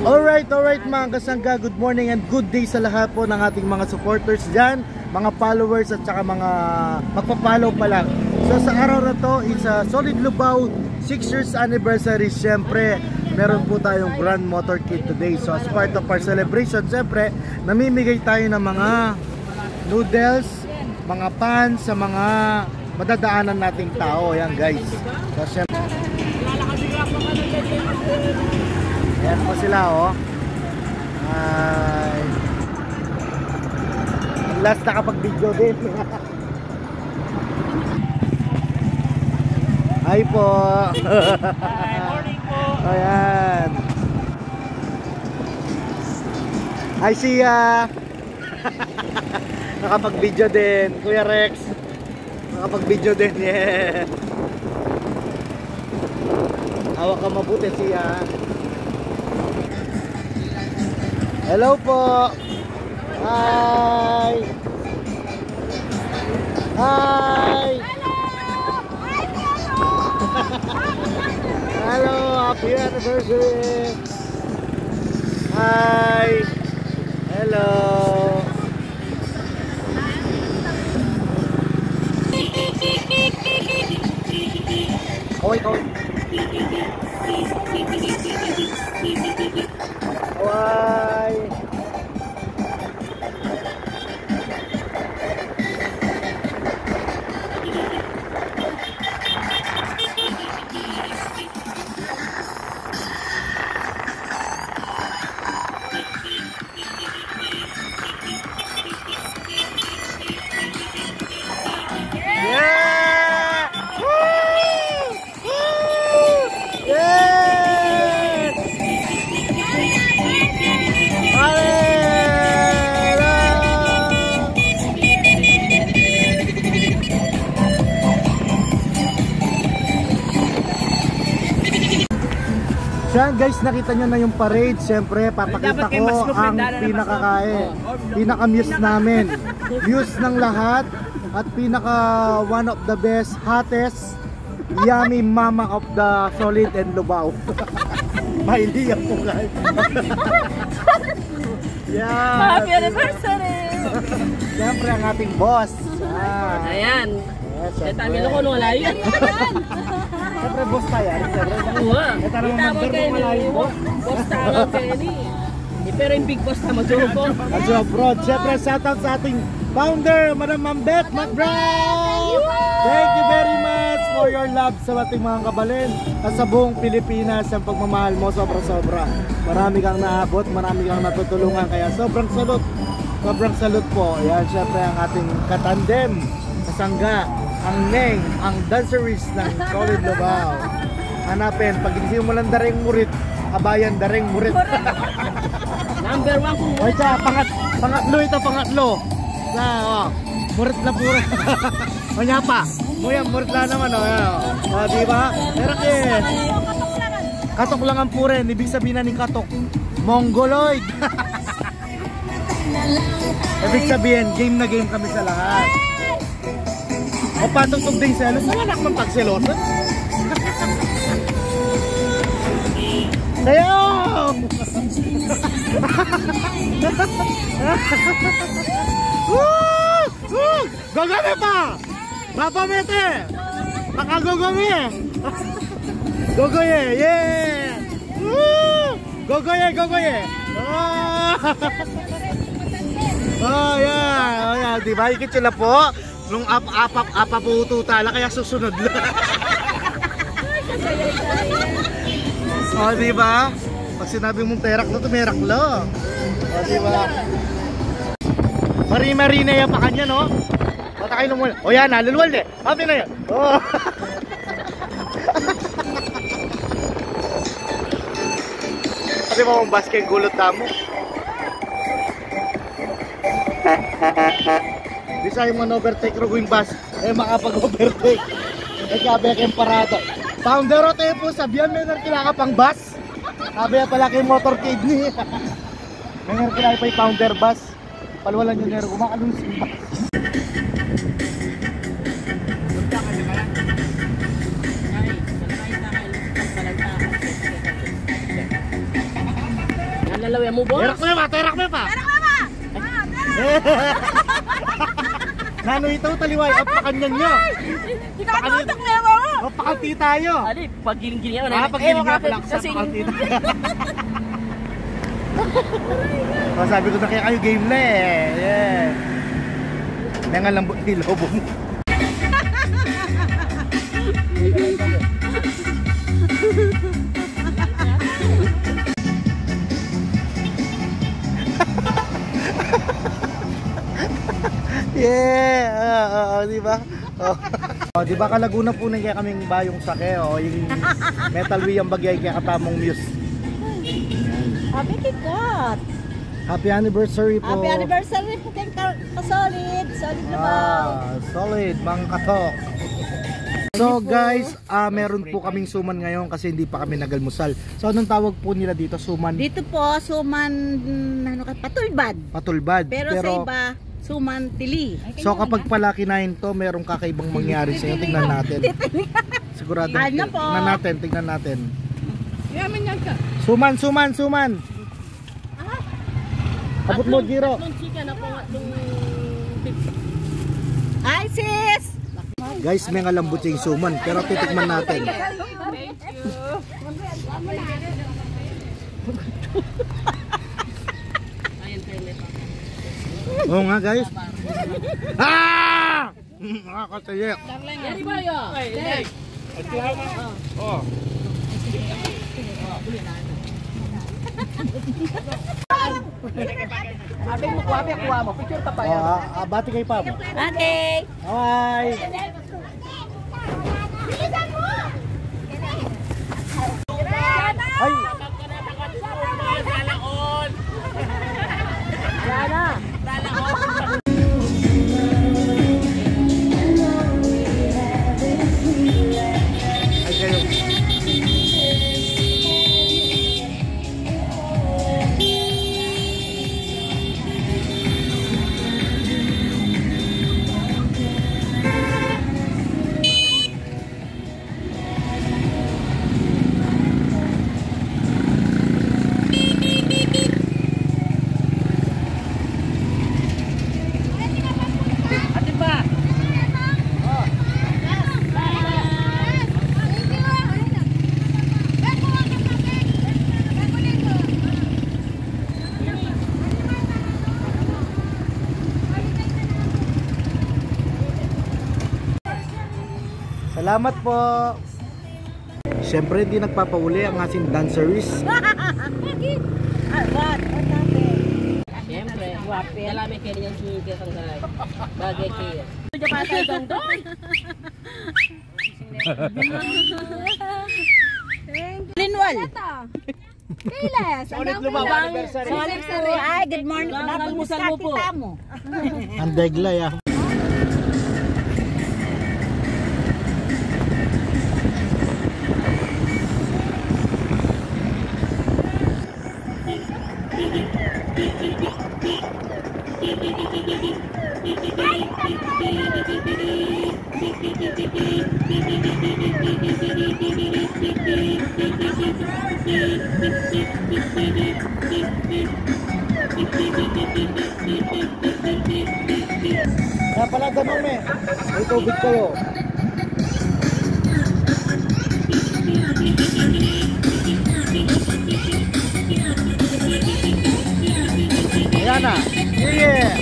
Alright mga kasangga, good morning and good day sa lahat po ng ating mga supporters dyan, mga followers at saka mga magpa-follow pa lang. So sa araw na to, it's a Solid Lubao 6 years anniversary. Siyempre, meron po tayong Grand Motor Kit today. So as part of our celebration, siyempre, namimigay tayo ng mga noodles, mga pan sa mga madadaanan nating tao. Ayan guys. So siyempre, ayan po sila oh. Ay, last nakapag-video din. Hi po. Hi, morning po. Ayan. Hi siya. Nakapag-video din. Kuya Rex. Nakapag-video din. Yeah. Hawak ka mabuti siya. Hello po. Hi. Hi. Hello, happy anniversary. Hi. Hello. Oi. Why? Yan guys, nakita nyo na yung parade. Siyempre, papakita ko ang pinaka-muse namin. Muse ng lahat. At pinaka one of the best, hottest, yummy mama of the Solid and Lubao. Mailiyak po guys. Yan. Happy anniversary! Siyempre ang ating boss. Ayan. Yes, tamilo ko nung malayo yan. Siyempre boss tayo. Ito naman mag-verbo malayo po. Boss tayo Kenny. Pero yung big boss na mag-jobo. Mag-jobo. Siyempre shoutout sa ating founder, Madam Mambet Macbrown. Thank you very much for your love sa ating mga kabalin at sa buong Pilipinas. Ang pagmamahal mo sobra-sobra. Marami kang naabot, marami kang natutulungan. Kaya sobrang salut po. Yan siyempre ang ating katandem, kasangga, ang Neng, ang danceries ng Solid Lubao. Hanapin, pag hindi mo lang daring murit, abayan daring murit. Number 1 kung murit. Oy, pangatlo ito, pangatlo. Murit na pura. Manya pa. Murit lang naman oh. Diba? Meron katok lang ang puren. Ibig sabihin na ni katok, Mongoloid. Ibig sabihin, game na game kami sa lahat. O patutog din selos. Ang anak ng pagselosa. Sayaw! Gagami pa! Papamete! Nakagogami eh! Gogoye! Yeah! Gogoye! Oh yeah! Diba? Ikit sila po nung apaputo tala kaya susunod lang. Oh diba? Pag sinabi mong teraklo to meraklo. Oh diba? Marina yan pa kanya no? Patay nung mula. O yan, nalulwal eh. Happy na yan. Oh. Kasi mo mong basket gulot tamo. Di sa yung man-overtake ro yung bus. Makapag-overtake. Kabek yung parado. Founder o tayo po, sabihan may narkila ka pang bus. Sabi na pala kay motor kidney. May narkila pa yung founder bus. Palwalan nyo nero, kumakalun si bus. Nalalaw mo, boss? Terak mo pa, terak mo pa. Terak mo pa. Nano ito taliway, apakanyan nyo. Ikatutok na mo. Pakalti tayo. Ali, paggiling-giling ako. Pagiling nga pala sa pakalti tayo. Sabi ko na kaya kayo game na eh. Yeah. Nangalambot ni Lobo mo. Yeah, di ba? Oh, di ba Kalaguna po na kaya kaming bayong sake, yung Metal Wii ang bagay kaya katamong Muse. Happy kikat. Happy anniversary po. Happy anniversary po kay Kasolid. Solid na ba? Solid, mga katok. So guys, meron po kaming suman ngayon kasi hindi pa kami nagalmusal. So anong tawag po nila dito? Suman? Dito po, suman, patulbad. Patulbad. Pero sa iba, suman tili. So kapag pala kinain to, merong kakaibang mangyari sa iyo. Tingnan natin. Sigurado. Ano po? Tingnan natin. Yaman yan ka. Suman. Abot mo, Giro. Tatlong chicken ako, tatlong beef. Ay, sis! Guys, may ngalambot yung suman, pero titikman natin. Thank you. Ayan, Tenet. Oo nga, guys. Ah! Nakakasaya. Yari ba yun? Ay, Ating mo kuha mo. Picture pa pa yan. Bati kay Pam. Okay. Bye! Ay! Yana. Ay kayo. Salamat po. Siyempre hindi nagpapauli ang ating danceries. What happened? Siyempre. Dalamin kayo niyang sneakers ang galay. Bagay kayo. Ito pa tayo gandoy. Linwal. Kailas. Solid lumabang anniversary. Sorry. Ay, good morning. Almusal mo po. Ang deglay ah. Kaya pala ganun eh. May tubig kayo. Ayan na. Yeah!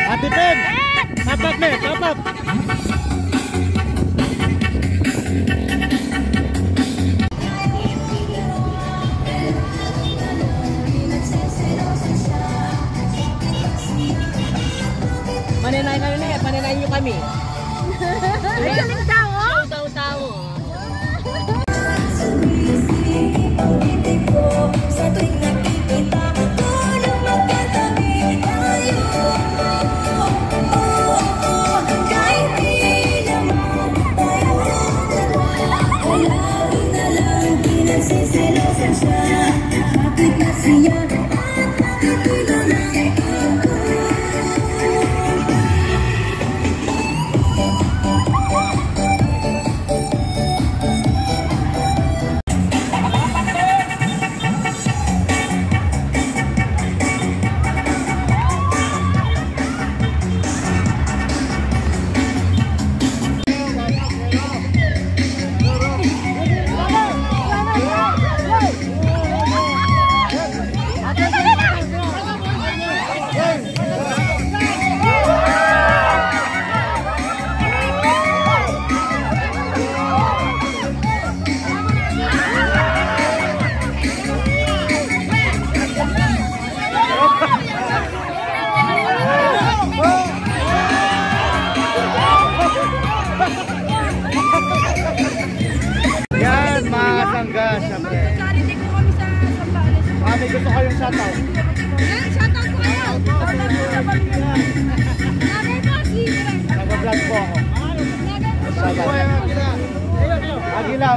Ate Pen! Tapat me! Tapat! Paninay kayo na eh. Paninay nyo kami. Ay, galing tao. Tao-tao. Sa tuwing nakikita, tulong magkatabi tayo.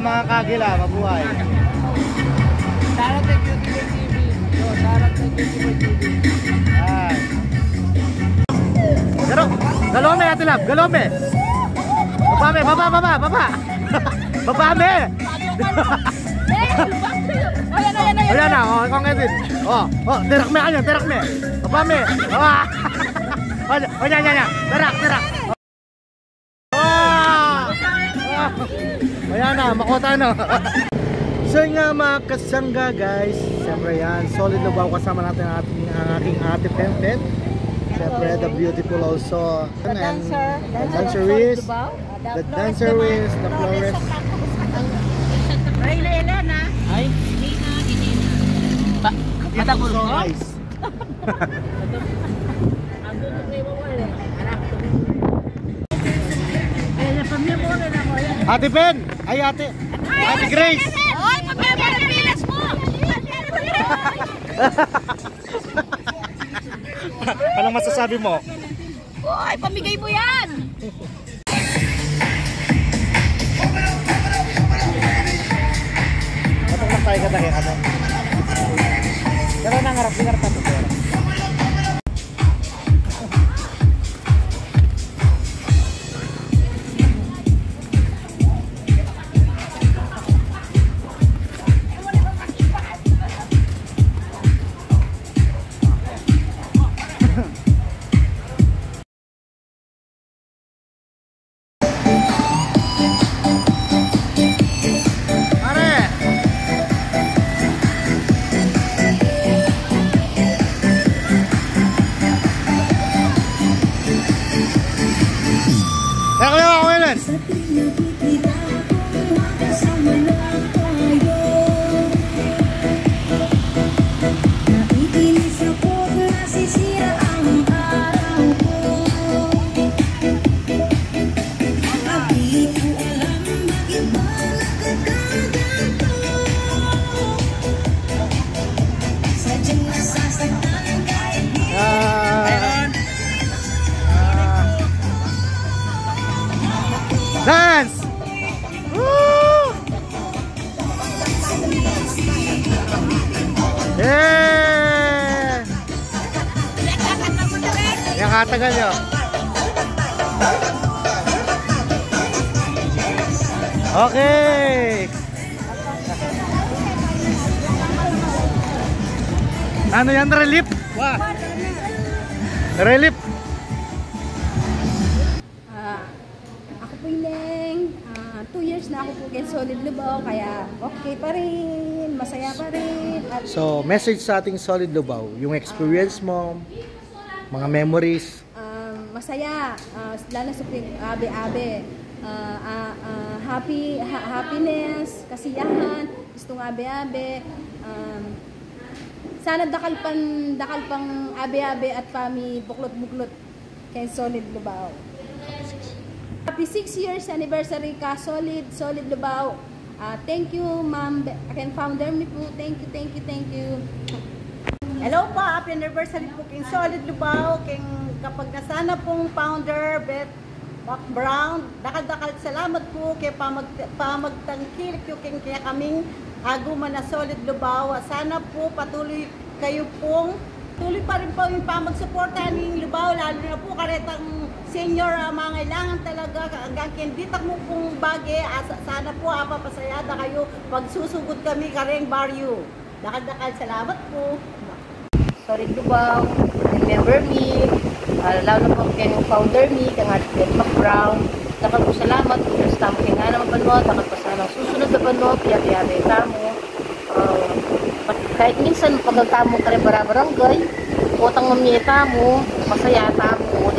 mga kagila, mabuhay. Sarap na Beauty Boy TV. Sarap na Beauty Boy TV. Ay. Pero, galome Ate Lab, galome. Babame, baba. Babame. Ayan na, oh, ikaw ngayon. Oh, terak me kanyan, terak me. Babame. Yan. Terak. Ayan na, makota no. So nga mga kasangga guys, siyempre yan, solid Lubao kasama natin ang aking ate Pempet. Siyempre, the beautiful also. The dancer. The dancer is the florist. Rayla Elena. Ay? Matagol ko? Ate Pen! Ay ate! Ate Grace! Oy, pagpipilas mo! Anong masasabi mo? Oy, pamigay mo yan! Matang lang tayo katake ano? Pero nangarap pa ito. Dance! Woo! Yeah! Yang katagal nyo. Okay! Ano yan? Relief? Wah! Relief! Ako po yung Leng. 2 years na ako po kay Solid Lubao, kaya okay pa rin, masaya pa rin. At So, message sa ating Solid Lubao, yung experience mo, mga memories. masaya, lalo sa abe-abe. Happiness, kasiyahan, gustong abe-abe. Sana dakal pang abe-abe at pami buklot-buklot kay Solid Lubao. Happy 6 years anniversary ka Solid Lubao. Thank you Ma'am, akin founder mi po. Thank you. Hello po, happy anniversary po king Solid Lubao, king kapag nasana pong founder Beth Mac Brown, dakal salamat po kay pamagtangkil king kaya kaming aguman na Solid Lubao. Sana po patuloy kayo pong tuloy pa rin po yung pamagsuporta ng Lubao, lalo na po karetang senior mga kailangan talaga hanggang kinditak mo pong bagi. Sana po papasayada kayo pagsusugod kami kareng baryo. Dakal salamat po. Solid Lubao, remember me, lalo po kay founder me, kay Beth Mac Brown. Dakal po salamat, gusto mo kay nga naman banot, dakal po sana susunod na banot, piya-piya tamo. Kahit minsan pag nagtamo ka rin barangay, utang mamiyeta mo, masaya tamo,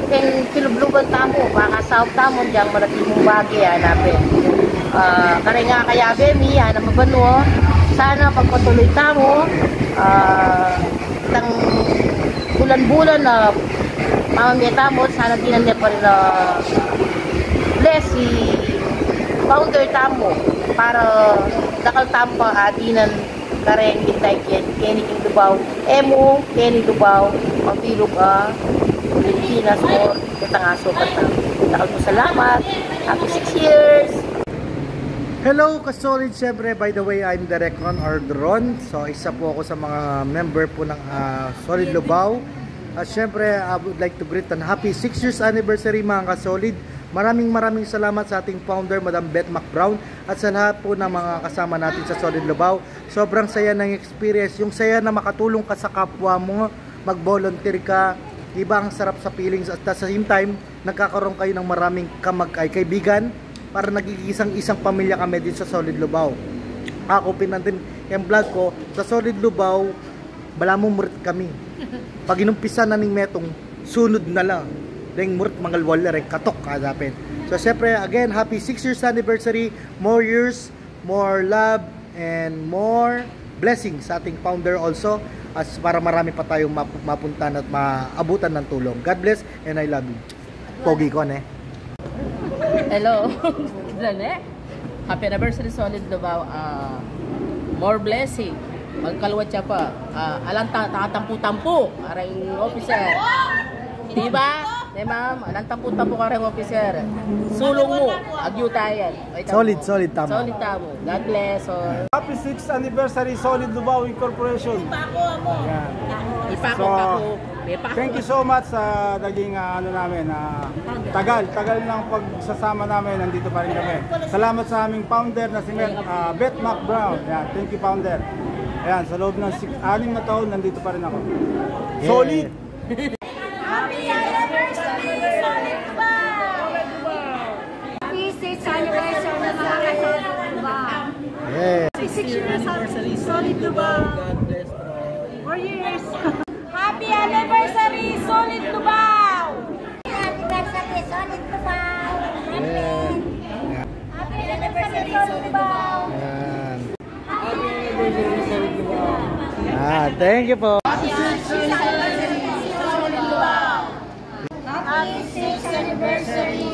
keng pilubluban tamo, baka sahop tamo, diyang malati mong bagay, hanapin. Kaya nga kaya bemi, hanap mabano, sana pagpatuloy tamo, itang bulan-bulan na mamamiyeta mo, sana dinandiyan pa rin na bless si founder tamo, para dakal tamo adinan kareng bitay Kenny King Lubao, Emo, Kenny Lubao, Pampilog Pilipinas or Katangaso Batam. Dakal po salamat. Happy 6 years! Hello kasolid, syempre by the way I'm Derek Ron or Dron. So isa po ako sa mga member po ng Solid Lubao. At syempre I would like to greet and happy 6 years anniversary mga kasolid. Maraming salamat sa ating founder Madam Beth MacBrown at sa lahat po ng mga kasama natin sa Solid Lubao. Sobrang saya ng experience, yung saya na makatulong ka sa kapwa mo, mag-volunteer ka. Diba ang sarap sa feelings at sa same time nagkakaroon kayo ng maraming kaibigan para nagiging isang pamilya kami dito sa Solid Lubao. Ako pinantin yung vlog ko sa Solid Lubao, bala mo murit kami. Pag inumpisa na ning metong sunod na lang. Deng murit mangal wala rin katok kadapin. So syempre again, happy 6 years anniversary, more years, more love and more blessings sa ating founder also, as para marami pa tayong mapuntahan at maabutan ng tulong. God bless and I love you. Pogi ko Hello. Happy anniversary Solid Lubao. More blessing. Magkaluwat siya pa. Alang tatampu-tampu. Aring officer. Diba? Ma'am, alang tampu-tampu ka rin officer. Sulong mo. Agyo tayo. Solid tama. Solid tamo. God bless. Happy 6th anniversary Solid Lubao Incorporation. Ipako. Thank you so much sa naging namin. Tagal ng pagsasama namin, nandito pa rin kami. Salamat sa aming founder na si Beth MacBrown. Yan, thank you founder. Ayan, sa loob ng 6 na taon, nandito pa rin ako. Yeah. Solid! Happy anniversary, Solid Lubao! Happy 6th anniversary ng mga ka-Solid Lubao! Yeah. 6 years anniversary, Solid Lubao. 4 years. Happy anniversary, Solid Lubao! Happy anniversary, Solid Lubao! Happy anniversary, Solid Lubao! Yan. Thank you po. Happy 6th anniversary, Solid Lubao! Happy 6th anniversary,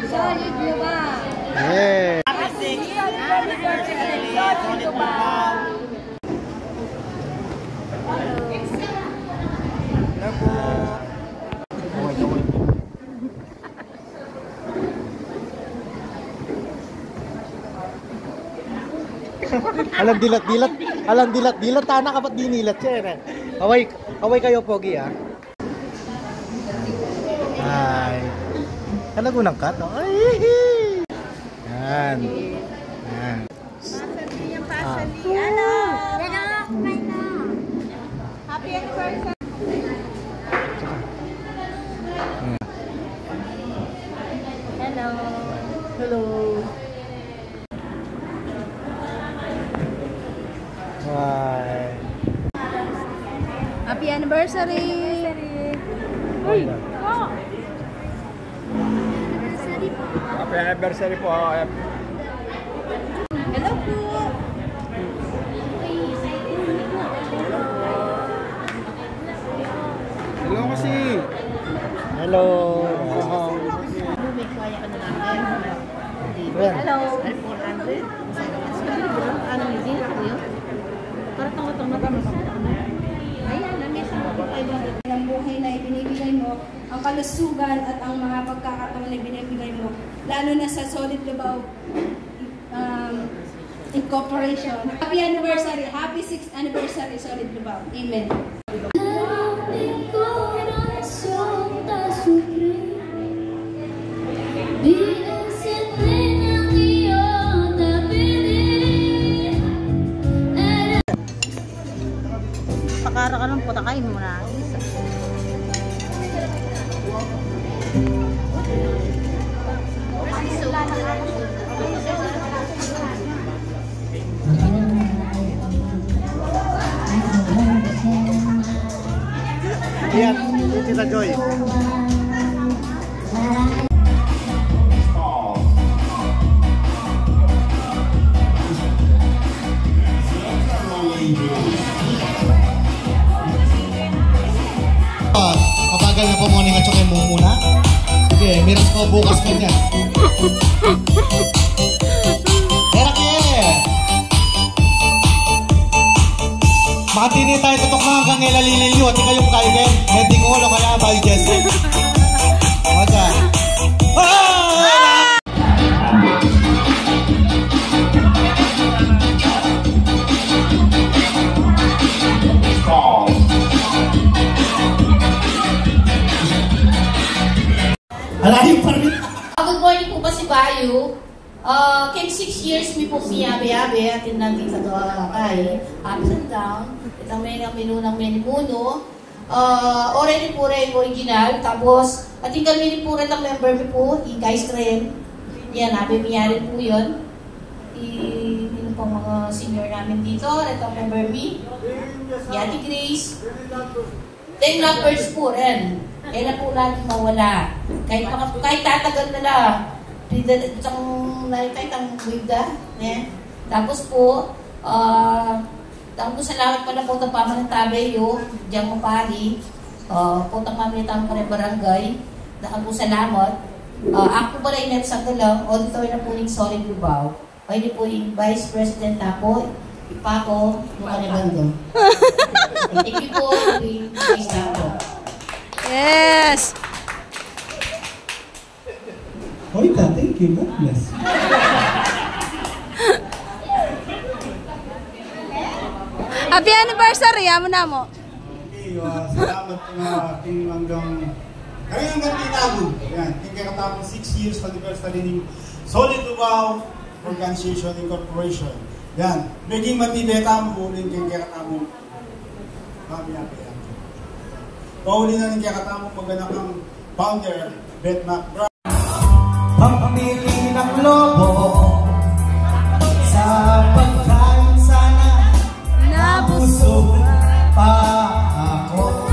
Solid Lubao! Yeah. Happy 6th anniversary, Solid Lubao! Alam dilat, tanak kapat dinilat siya. Away kayo pogi Ay. Kalagunang kat, no? Ay. Yan. Hello! Happy anniversary! Hello. Bye. Happy anniversary! Happy anniversary po. Hello po! Hello kasi. Hello. Hello. 400. Ano hindi ako yun? Para tong Ayan, Ang buhay na ibinibigay mo, ang kalusugan at ang mga pagkakataon na ibinibigay mo, lalo na sa Solid Lubao Incorporation. Happy anniversary! Happy 6th anniversary Solid Lubao. Amen. Pakara ka ng putakay mo na. Yan, Tita Joy. Mabagal na po morning at chokin mo muna. Sige, miras ko bukas kanya. Era kayo Makatini tayo tutok na hanggang ilalilin at kayong kayo kayo. Hindi ko wala kaya ba yung Jesse? What's that? Alayo pa rin. Good morning po ba si Bayo? Kaya 6 years mi po miyabe-yabe at natin sa doa kay ups and down. Itang may nga minunang menimuno. Already po rin original. Tapos, ating kami po rin ang member mi po, guys rin. Yan, nabi miyari po yun. Yun po mga senior namin dito. Ito ang member mi. Yati Grace. Then lovers po rin. Eh na po lagi mawala. Kahit tatagal na lang. Kahit ang wigda. Tapos po, tapos salamat pala po ng pamanang tabi yung diyang mapari. Po ng maminitang pa rin barangay. Dahil po salamat. Ako pala inet sa lang, auditor na po ng Solid Lubao. Pwede po yung Vice President na po. Ipa ko, mukha ni Bando. Thank you po. Please na po. Yes! Hoy, thank you. God bless. Happy anniversary! Amo na mo. Okay, salamat ating hanggang tinago. Yan, kakatapos 6 years anniversary ng Solid Lubao Organization Incorporation. Yan, maging matibeta mo ulit kang kakatapos mamiyabi. Pauli na ng kakatapos maganak ng founder, Beth Mac Brown. Pamili ng lobo sa pagkain sana nabusog pa ako.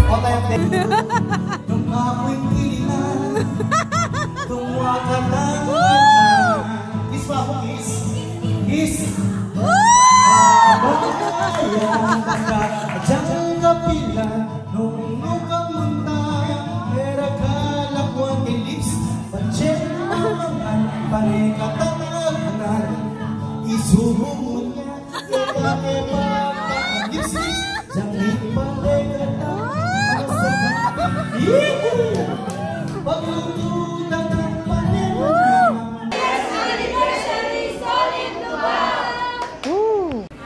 Nung ako'y kilinan, tumawa na. Kiss pa ako, kiss. Kiss. Abayan ka, adyang kapilan, nung nukang munta, era kalakuan kay lips, pachen naman, panikatananan, isuhungon niya, eka-epa, lips, diyang ipanikatan, paglututan ng panelan.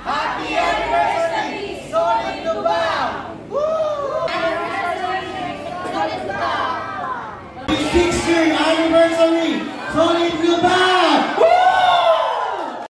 Happy anniversary, Solid Lubao! 6th year anniversary